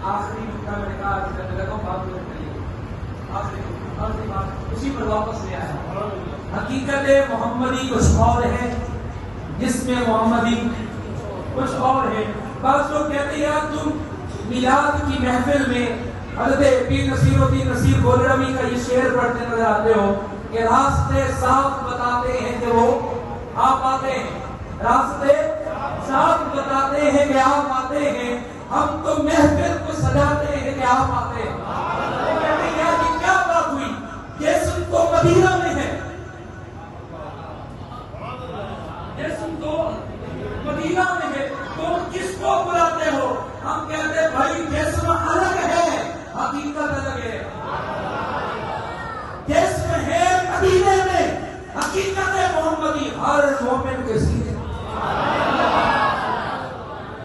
आखिरी नुकता मैंने कहा करने लगा हूँ, बात आखिरी बात उसी पर वापस ले आया। हकीकत मोहम्मदी कुछ और है, जिसमें मोहम्मदी कुछ और है। बात लोग कहते हैं यार तुम मिलाद की महफिल में हज़रत पीर नसीरुद्दीन नसीर गोलरवी का ये शेर पढ़ते नजर आते हो कि रास्ते साफ बताते हैं कि वो आप आते हैं, रास्ते साफ बताते हैं कि आप आते हैं, हम तो महफिल को सजाते हैं कि आप आते हैं।